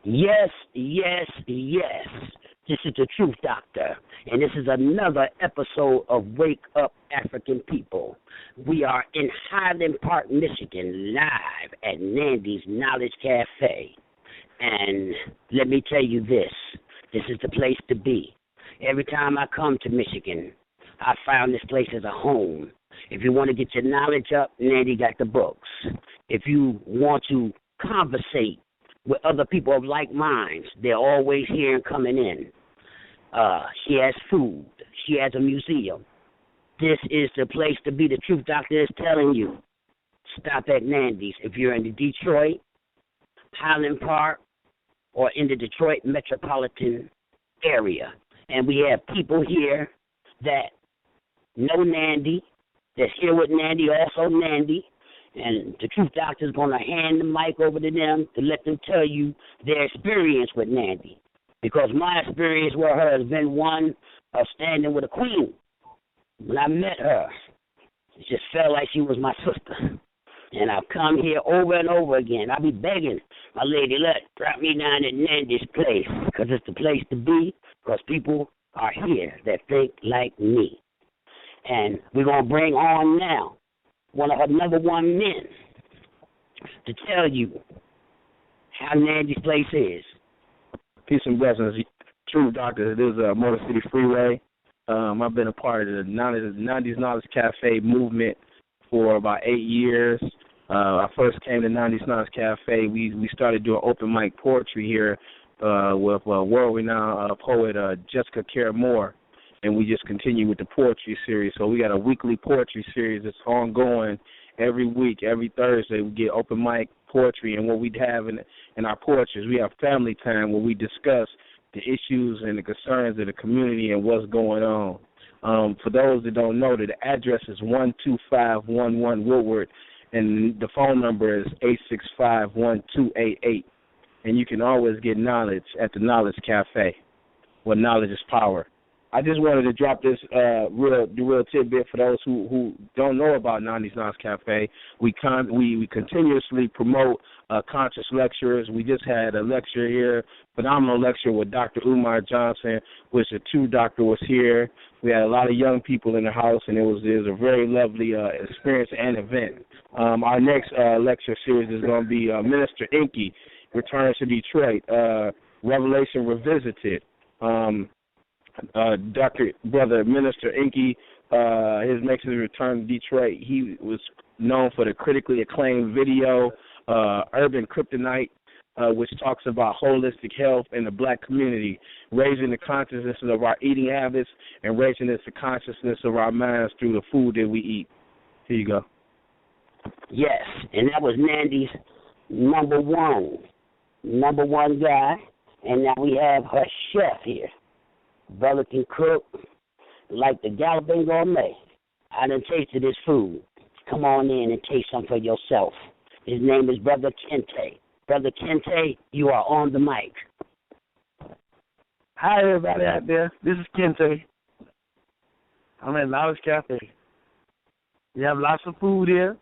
Yes, yes, yes. This is the Truth Doctor, and this is another episode of Wake Up African People. We are in Highland Park, Michigan, live at Nandi's Knowledge Cafe. And let me tell you this is the place to be. Every time I come to Michigan, I found this place as a home. If you want to get your knowledge up, Nandi got the books. If you want to conversate with other people of like minds, they're always here and coming in. She has food. She has a museum. This is the place to be. The Truth Doctor is telling you. Stop at Nandi's if you're in the Detroit, Highland Park, or in the Detroit metropolitan area. And we have people here that know Nandi, that's here with Nandi, also Nandi. And the Truth Doctor is going to hand the mic over to them to let them tell you their experience with Nandi. Because my experience with her has been one of standing with a queen. When I met her, it just felt like she was my sister. And I've come here over and over again. I'll be begging my lady, drop me down at Nandi's place, because it's the place to be, because people are here that think like me. And we're going to bring on now one of her number one men to tell you how Nandi's place is. Peace and blessings. Truth Doctor, this is Motor City Freeway. I've been a part of the Nandi's Knowledge Cafe movement for about 8 years. I first came to Nandi's Knowledge Cafe. We started doing open mic poetry here with world-renowned poet Jessica Care Moore, and we just continue with the poetry series. So we got a weekly poetry series that's ongoing every week. Every Thursday we get open mic poetry, and what we have in our poetry is we have family time where we discuss the issues and the concerns of the community and what's going on. For those that don't know, the address is 12511 Woodward, and the phone number is 865-1288. And you can always get knowledge at the Knowledge Cafe, where knowledge is power. I just wanted to drop this real tidbit for those who don't know about Nandi's Knowledge Cafe. We continuously promote conscious lecturers. We just had a lecture here, phenomenal lecture with Dr. Umar Johnson, which the True Doctor was here. We had a lot of young people in the house, and it was a very lovely experience and event. Our next lecture series is going to be Minister Inky returns to Detroit, Revelation Revisited. Brother Minister Inky, makes his return to Detroit. He was known for the critically acclaimed video, Urban Kryptonite, which talks about holistic health in the black community, raising the consciousness of our eating habits and raising the consciousness of our minds through the food that we eat. Here you go. Yes, and that was Nandi's number one guy, and now we have her chef here. Brother can cook like the Galloping Gourmet. I done tasted his food. Come on in and taste some for yourself. His name is Brother Kente. Brother Kente, you are on the mic. Hi, everybody out there. This is Kente. I'm at Knowledge Cafe. We have lots of food here.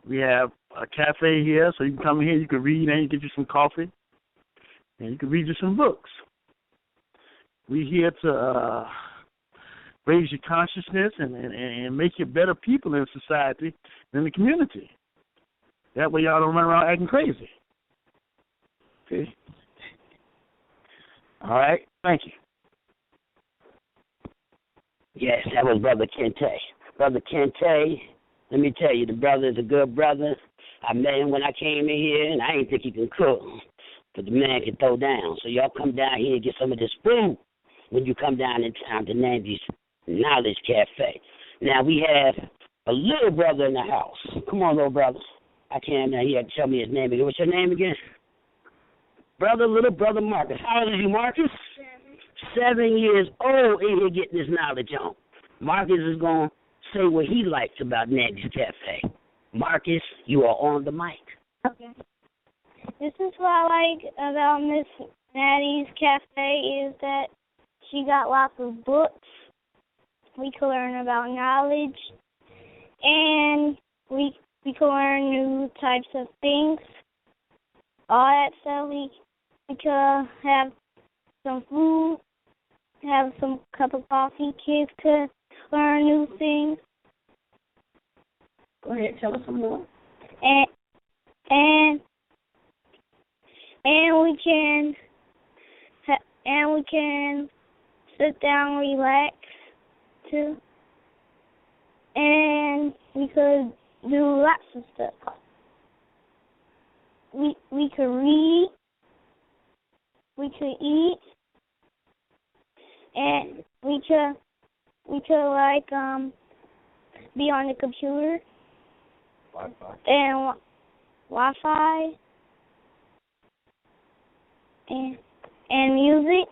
We have a cafe here, so you can come in here, you can read, and you get you some coffee, and you can read you some books. We're here to raise your consciousness and make you better people in society and in the community. That way y'all don't run around acting crazy. Okay? All right? Thank you. Yes, that was Brother Kente. Brother Kente, let me tell you, the brother is a good brother. I met him when I came in here, and I didn't think he could cook, but the man can throw down. So y'all come down here and get some of this food when you come down in town to Nandi's Knowledge Cafe. Now, we have a little brother in the house. Come on, little brother. I can't, he had to tell me his name again. What's your name again? Little brother Marcus. How old are you, Marcus? 7 years old, in here getting his knowledge on. Marcus is going to say what he likes about Nandi's Cafe. Marcus, you are on the mic. Okay. This is what I like about Miss Nandi's Cafe is that she got lots of books. We can learn about knowledge, and we can learn new types of things. all that stuff. We could have some food, have some cup of coffee. Kids could learn new things. Go ahead, tell us some more. And we can sit down, relax too, and we could do lots of stuff. We could read, we could eat, and we could like be on the computer and Wi-Fi and music,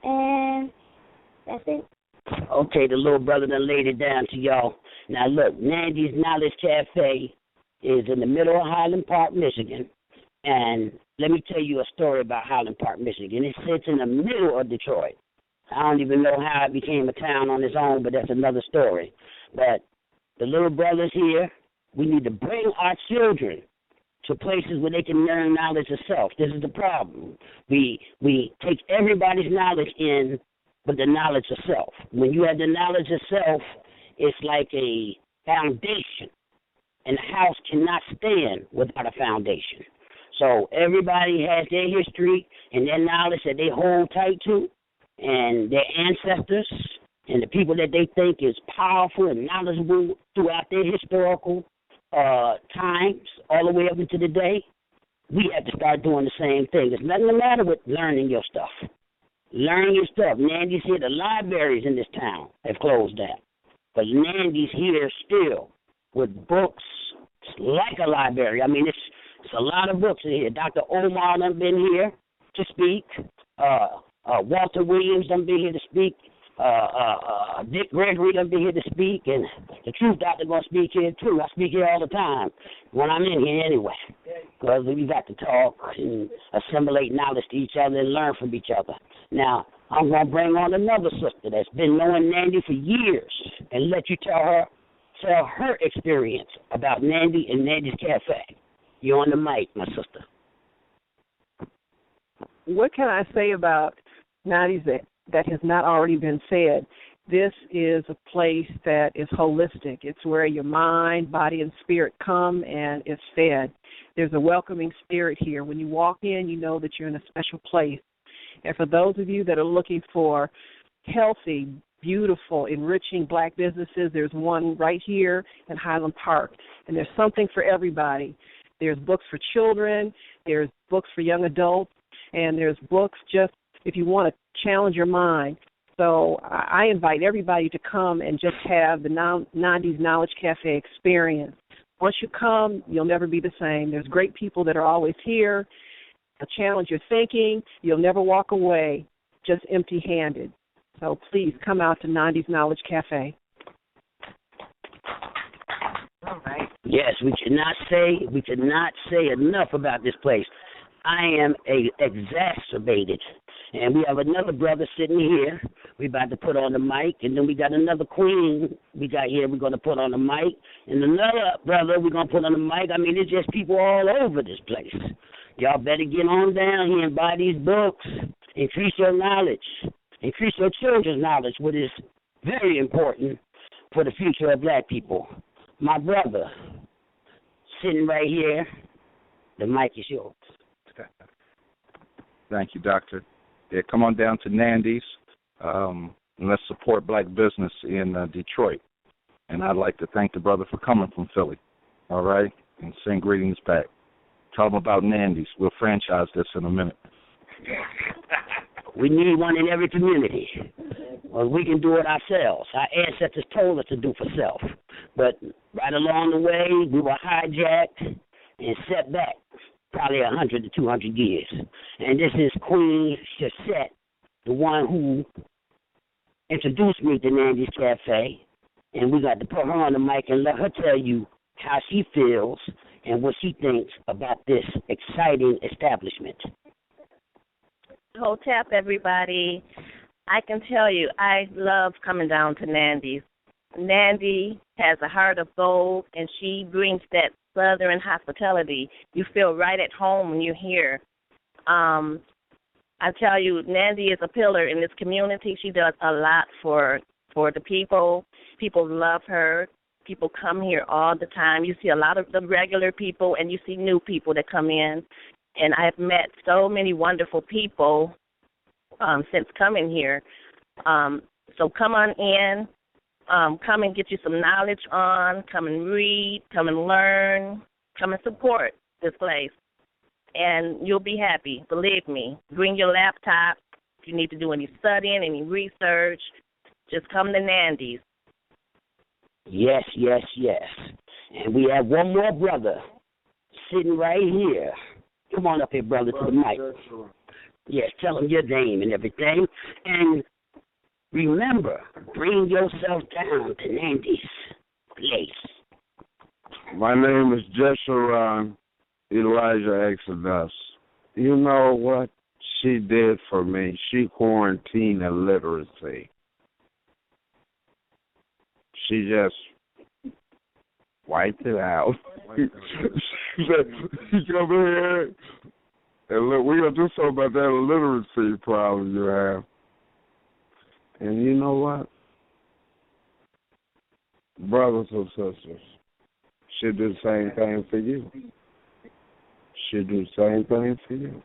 and that's it. Okay, the little brother done laid it down to y'all. Now look, Nandi's Knowledge Cafe is in the middle of Highland Park, Michigan. And let me tell you a story about Highland Park, Michigan. It sits in the middle of Detroit. I don't even know how it became a town on its own, but that's another story. But the little brothers here, we need to bring our children to places where they can learn knowledge of self. This is the problem. We take everybody's knowledge in, but the knowledge of self. When you have the knowledge of self, it's like a foundation, and a house cannot stand without a foundation. So everybody has their history and their knowledge that they hold tight to, and their ancestors and the people that they think is powerful and knowledgeable throughout their historical times, all the way up into the day. We have to start doing the same thing. There's nothing the matter with learning your stuff. Learn your stuff. Nandi's here. The libraries in this town have closed down. But Nandi's here still with books like a library. I mean, it's a lot of books in here. Dr. Omar done been here to speak. Walter Williams done been here to speak. Dick Gregory done been here to speak. And the Truth Doctor going to speak here, too. I speak here all the time when I'm in here anyway. Because we got to talk and assimilate knowledge to each other and learn from each other. Now, I'm going to bring on another sister that's been knowing Nandi for years and let you tell her experience about Nandi and Nandi's Cafe. You're on the mic, my sister. What can I say about Nandi's that has not already been said? This is a place that is holistic. It's where your mind, body, and spirit come and is fed. There's a welcoming spirit here. When you walk in, you know that you're in a special place. And for those of you that are looking for healthy, beautiful, enriching black businesses, there's one right here in Highland Park. And there's something for everybody. There's books for children, there's books for young adults, and there's books just if you want to challenge your mind. So I invite everybody to come and just have the Nandi's Knowledge Cafe experience. Once you come, you'll never be the same. There's great people that are always here. They'll challenge your thinking. You'll never walk away just empty-handed. So please come out to Nandi's Knowledge Cafe. All right. Yes, we cannot say enough about this place. I am exacerbated. And we have another brother sitting here. We're about to put on the mic. And then we got another queen we got here we're going to put on the mic. And another brother we're going to put on the mic. I mean, it's just people all over this place. Y'all better get on down here and buy these books. Increase your knowledge. Increase your children's knowledge, which is very important for the future of black people. My brother, sitting right here, the mic is yours. Thank you, Doctor. Yeah, come on down to Nandi's, and let's support black business in Detroit. And I'd like to thank the brother for coming from Philly, all right, and send greetings back. Tell them about Nandi's. We'll franchise this in a minute. We need one in every community. Well, we can do it ourselves. Our ancestors told us to do for self. But right along the way, we were hijacked and set back probably 100 to 200 years. And this is Queen Shasette, the one who introduced me to Nandi's Cafe. And we got to put her on the mic and let her tell you how she feels and what she thinks about this exciting establishment. Hotep, everybody. I can tell you, I love coming down to Nandi's. Nandi has a heart of gold, and she brings that Southern hospitality. You feel right at home when you're here. I tell you, Nandi is a pillar in this community. She does a lot for the people. People love her. People come here all the time. You see a lot of the regular people, and you see new people that come in. And I've met so many wonderful people since coming here. So come on in. Come and get you some knowledge on. Come and read. Come and learn. Come and support this place. And you'll be happy. Believe me. Bring your laptop. If you need to do any studying, any research, just come to Nandi's. Yes, yes, yes. And we have one more brother sitting right here. Come on up here, brother, to the mic. Yes, tell him your name and everything. And remember, bring yourself down to Nandi's place. My name is Jesharon Elijah Exodus. You know what she did for me? She quarantined illiteracy. She just wiped it out. She said, come here and look, we're going to do something about that illiteracy problem you have. And you know what? Brothers and sisters, she'll do the same thing for you. She'll do the same thing for you.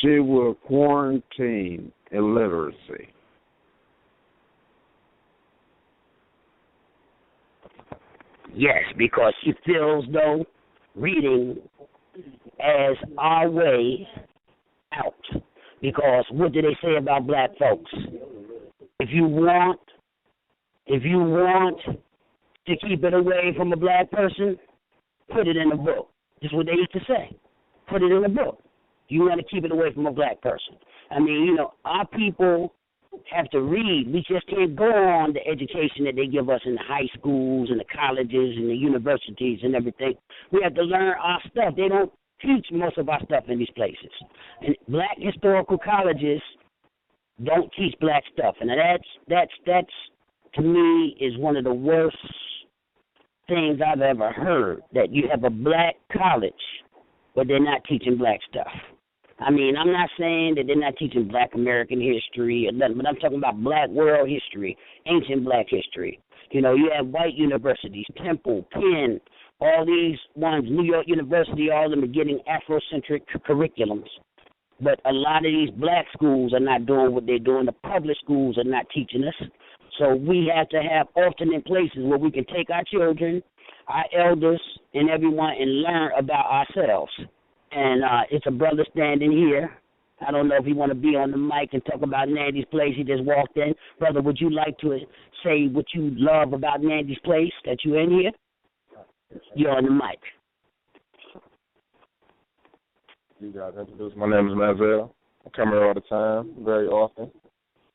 She will quarantine illiteracy. Yes, because she feels, though, reading as our way out. Because what do they say about black folks? If you want to keep it away from a black person, put it in a book. That's what they used to say. Put it in a book. You want to keep it away from a black person. I mean, you know, our people have to read. We just can't go on the education that they give us in the high schools and the colleges and the universities and everything. We have to learn our stuff. They don't teach most of our stuff in these places. And black historical colleges don't teach black stuff. And that's to me is one of the worst things I've ever heard, that you have a black college, but they're not teaching black stuff. I mean, I'm not saying that they're not teaching black American history or nothing, but I'm talking about black world history, ancient black history. You know, you have white universities, Temple, Penn, all these ones, New York University, all of them are getting Afrocentric curriculums. But a lot of these black schools are not doing what they're doing. The public schools are not teaching us. So we have to have alternate places where we can take our children, our elders, and everyone and learn about ourselves. And it's a brother standing here. I don't know if he want to be on the mic and talk about Nandi's place. He just walked in. Brother, would you like to say what you love about Nandi's place, that you're in here? You're on the mic. You guys introduce. My name is Mazel. I come here all the time, very often.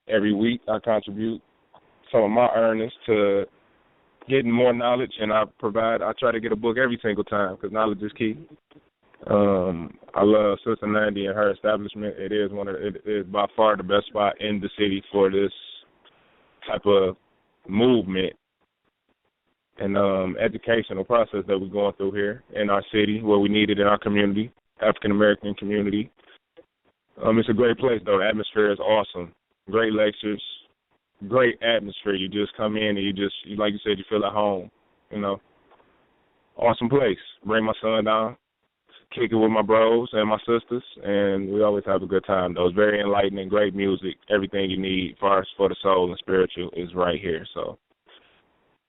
Every week I contribute some of my earnings to getting more knowledge, and I try to get a book every single time because knowledge is key. I love Sister Nandi and her establishment. It is by far the best spot in the city for this type of movement and educational process that we're going through here in our city, where we need it in our community, African American community. It's a great place though. The atmosphere is awesome. Great lectures, great atmosphere. You just come in and you like you said, you feel at home. You know, awesome place. Bring my son down. Kick it with my bros and my sisters, and we always have a good time, though. It's very enlightening, great music. Everything you need for the soul and spiritual is right here. So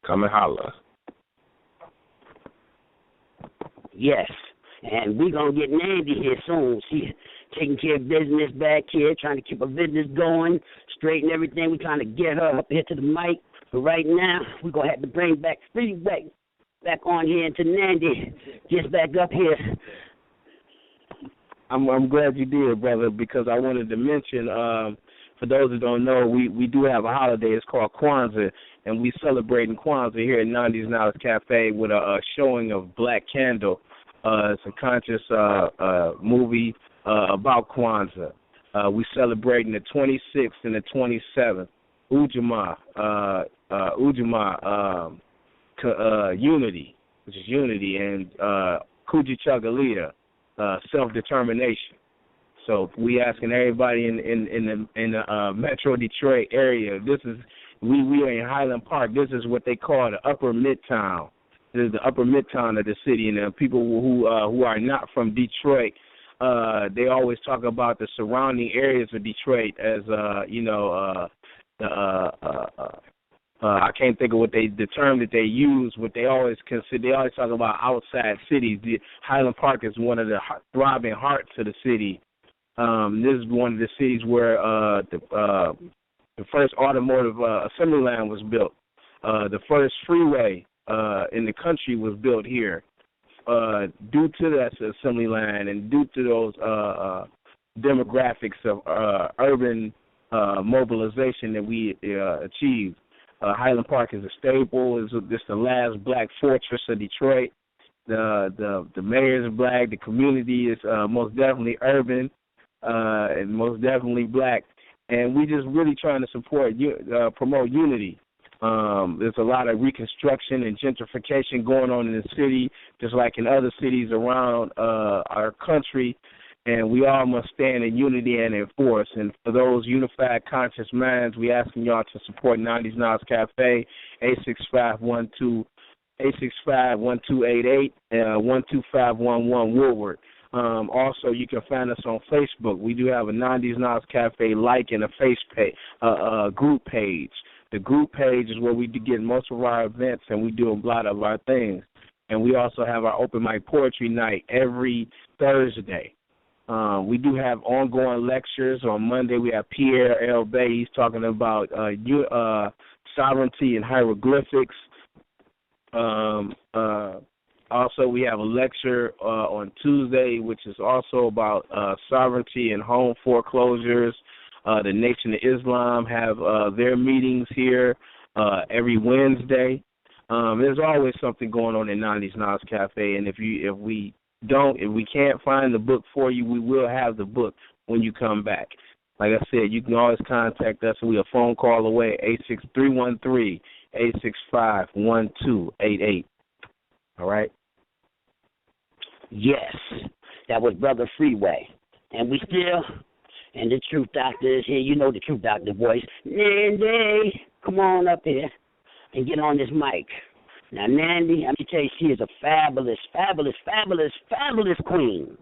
come and holla. Yes, and we're going to get Nandi here soon. She's taking care of business back here, trying to keep her business going, straighten everything. We're trying to get her up here to the mic. But right now, we're going to have to bring back Freeway back on here into Nandi. Just back up here. I'm glad you did, brother, because I wanted to mention, for those who don't know, we do have a holiday. It's called Kwanzaa, and we celebrating Kwanzaa here at Nandi's Knowledge Cafe with a showing of Black Candle. It's a conscious movie about Kwanzaa. We celebrating the 26th and the 27th. Ujamaa, unity. which is unity, and Kujichagulia, self-determination. So we asking everybody in the Metro Detroit area. We are in Highland Park. This is what they call the Upper Midtown. This is the Upper Midtown of the city, and people who are not from Detroit, they always talk about the surrounding areas of Detroit as I can't think of the term that they use. What they always consider, they always talk about outside cities. The Highland Park is one of the throbbing hearts of the city. This is one of the cities where the first automotive assembly line was built. The first freeway in the country was built here. Due to that assembly line and due to those demographics of urban mobilization that we achieved, Highland Park is a staple. It's the last black fortress of Detroit. The mayor is black. The community is most definitely urban and most definitely black. And we just really trying to support, promote unity. There's a lot of reconstruction and gentrification going on in the city, just like in other cities around our country. And we all must stand in unity and in force. And for those unified conscious minds, we asking y'all to support Nandi's Knowledge Cafe, 865-1288, 12511 Woodward. Also, you can find us on Facebook. We do have a Nandi's Knowledge Cafe and a group page. The group page is where we get most of our events and we do a lot of our things. And we also have our open mic poetry night every Thursday. We do have ongoing lectures. On Monday, we have Pierre L. Bay. He's talking about sovereignty and hieroglyphics. Also, we have a lecture on Tuesday, which is also about sovereignty and home foreclosures. The Nation of Islam have their meetings here every Wednesday. There's always something going on in Nandi's Knowledge Cafe, and if we can't find the book for you, we will have the book when you come back. Like I said, you can always contact us. We are a phone call away, 86313-865-1288. All right? Yes, that was Brother Freeway. And we still, and the Truth Doctor is here. You know the Truth Doctor voice. Nandi, come on up here and get on this mic. Now, Nandi, let me tell you, she is a fabulous, fabulous, fabulous, fabulous queen.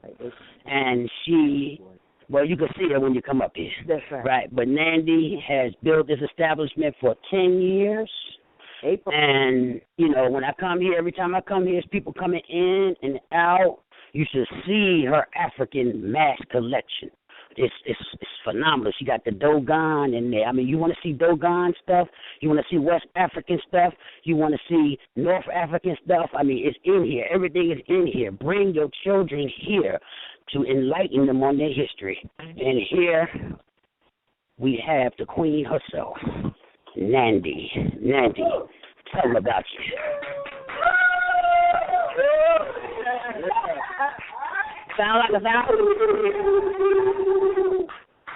And she, well, you can see her when you come up here. That's right. Right, but Nandi has built this establishment for 10 years. April. And, when I come here, every time I come here, it's people coming in and out. You should see her African mask collection. It's phenomenal. She got the Dogon in there. I mean, you want to see Dogon stuff? You want to see West African stuff? You want to see North African stuff? I mean, it's in here. Everything is in here. Bring your children here to enlighten them on their history. And here we have the queen herself, Nandi. Nandi, tell them about you. Sound like a sound?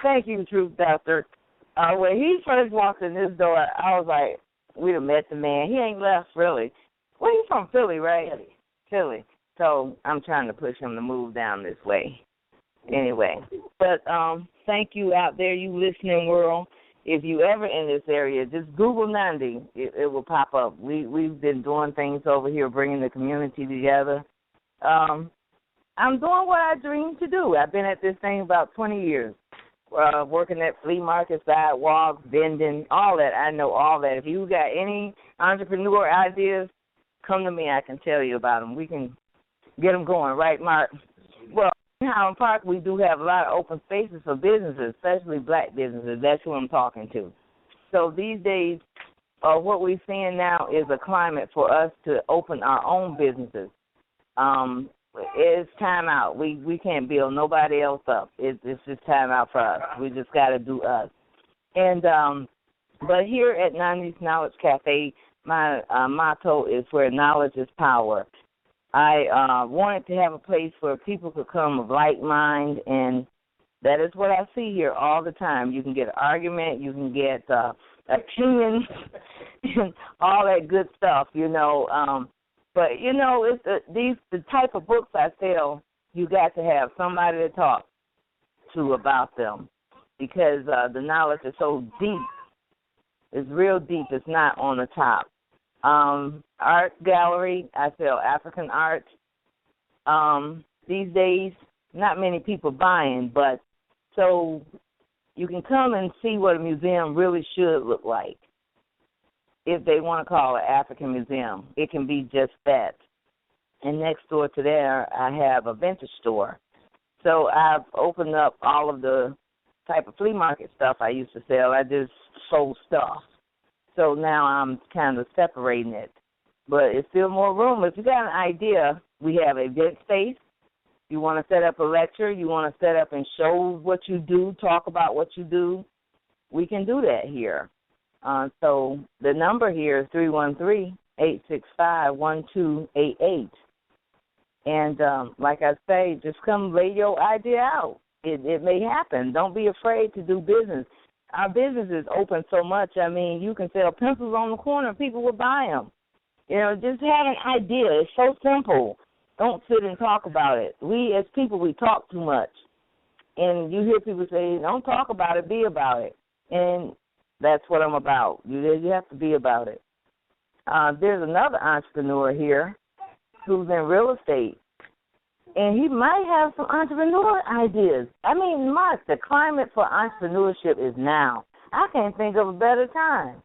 Thank you, Truth Doctor. When he first walked in this door, I was like, we'd have met the man. He ain't left, really. Well, he's from Philly, right? Philly. So I'm trying to push him to move down this way. Anyway, but thank you out there, you listening world. If you ever in this area, just Google Nandi. It will pop up. We've been doing things over here, bringing the community together. I'm doing what I dreamed to do. I've been at this thing about 20 years, working at flea markets, sidewalks, vending, all that. I know all that. If you got any entrepreneur ideas, come to me. I can tell you about them. We can get them going, right, Mark? Well, in Highland Park, we do have a lot of open spaces for businesses, especially black businesses. That's who I'm talking to. So these days, what we're seeing now is a climate for us to open our own businesses. It's time out. We can't build nobody else up. It's just time out for us. We just got to do us. And but here at Nandi's Knowledge Cafe, my motto is where knowledge is power. I wanted to have a place where people could come of like mind, and that is what I see here all the time. You can get an argument, you can get opinions, and all that good stuff, But, you know, it's the type of books I sell, you got to have somebody to talk to about them because the knowledge is so deep. It's real deep. It's not on the top. Art gallery, I sell African art. These days, not many people buying, but so you can come and see what a museum really should look like. If they want to call it African museum, it can be just that. And next door to there, I have a vintage store. So I've opened up all of the type of flea market stuff I used to sell. I just sold stuff. So now I'm kind of separating it. But it's still more room. If you got an idea, we have a event space. You want to set up a lecture, you want to set up and show what you do, talk about what you do, we can do that here. So the number here is 313-865-1288. And like I say, just come lay your idea out. It may happen. Don't be afraid to do business. Our business is open so much. I mean, you can sell pencils on the corner. People will buy them. You know, just have an idea. It's so simple. Don't sit and talk about it. We, as people, we talk too much. And you hear people say, don't talk about it, be about it. And that's what I'm about. You have to be about it. There's another entrepreneur here who's in real estate. And he might have some entrepreneur ideas. I mean, Mark, the climate for entrepreneurship is now. I can't think of a better time.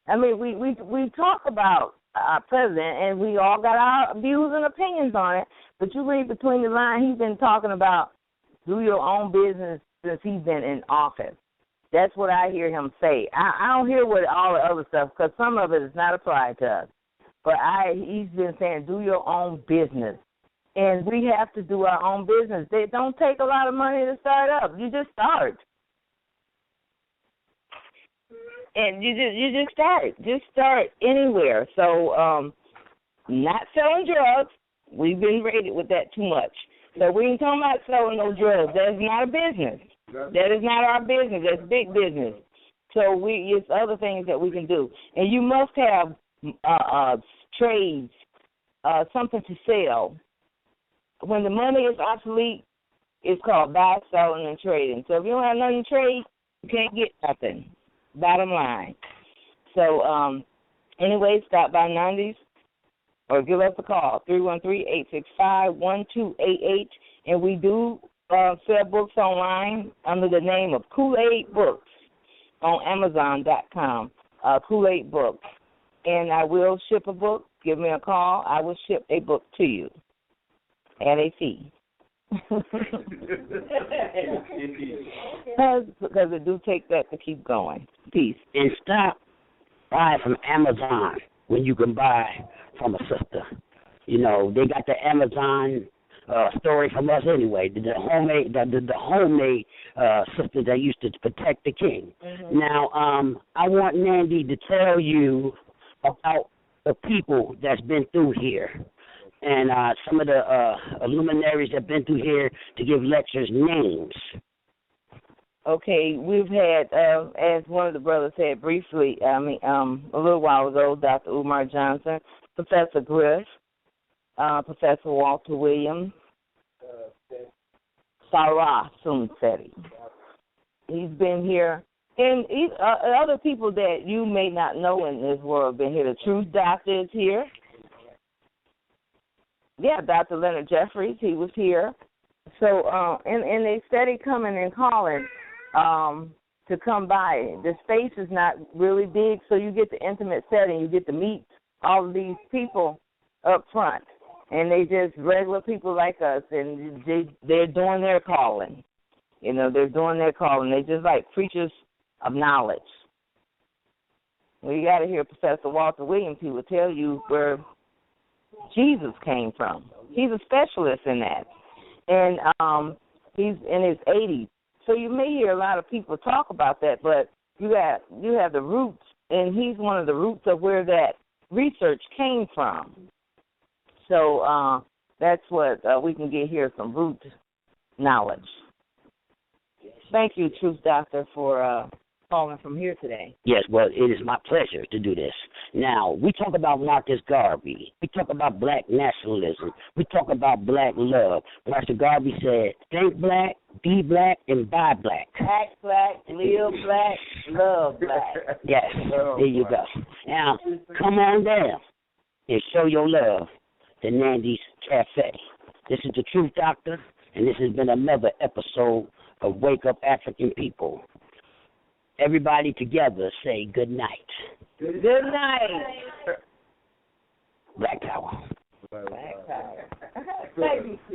I mean, we talk about our president, and we all got our views and opinions on it, but you read between the lines, he's been talking about do your own business since he's been in office. That's what I hear him say. I don't hear what all the other stuff, because some of it is not applied to us. But he's been saying do your own business. And we have to do our own business. They don't take a lot of money to start up. You just start. And you just start. Just start anywhere. So not selling drugs. We've been rated with that too much. So we ain't talking about selling no drugs. That's not a business. That is not our business. That's big business. So it's other things that we can do. And you must have trades, something to sell. When the money is obsolete, it's called buy, selling, and trading. So if you don't have nothing to trade, you can't get nothing. Bottom line. So anyway, stop by Nandi's or give us a call, 313-865-1288. And we do sell books online under the name of Kool-Aid Books on Amazon.com, Kool-Aid Books. And I will ship a book. Give me a call. I will ship a book to you at a fee. Because it do take that to keep going. Peace. And stop buying from Amazon when you can buy from a sister. You know, they got the Amazon story from us anyway. The homemade sister that used to protect the king. Mm-hmm. Now, I want Nandi to tell you about the people that's been through here. And some of the luminaries that have been through here to give lectures names. Okay, we've had, as one of the brothers said briefly, a little while ago, Dr. Umar Johnson, Professor Griff, Professor Walter Williams, Sarah Sunsetti. He's been here. And other people that you may not know in this world have been here. The Truth Doctor is here. Yeah, Dr. Leonard Jeffries, he was here. So, and they steady coming and calling to come by. The space is not really big, so you get the intimate setting. You get to meet all of these people up front. And they just regular people like us, and they're doing their calling. You know, they're doing their calling. They're just like preachers of knowledge. Well, you got to hear Professor Walter Williams. He will tell you where Jesus came from. He's a specialist in that. And he's in his 80s. So you may hear a lot of people talk about that, but you have the roots, and he's one of the roots of where that research came from. So that's what we can get here, some root knowledge. Thank you, Truth Doctor, for calling from here today. Yes, well, it is my pleasure to do this. Now, we talk about Marcus Garvey. We talk about black nationalism. We talk about black love. Marcus Garvey said, think black, be black, and buy black. Act black, live black, love black. Yes, there you go. Now, come on down and show your love to Nandi's Cafe. This is the Truth Doctor, and this has been another episode of Wake Up African People. Everybody together say good night. Good night. Black Power. Black power. Thank you.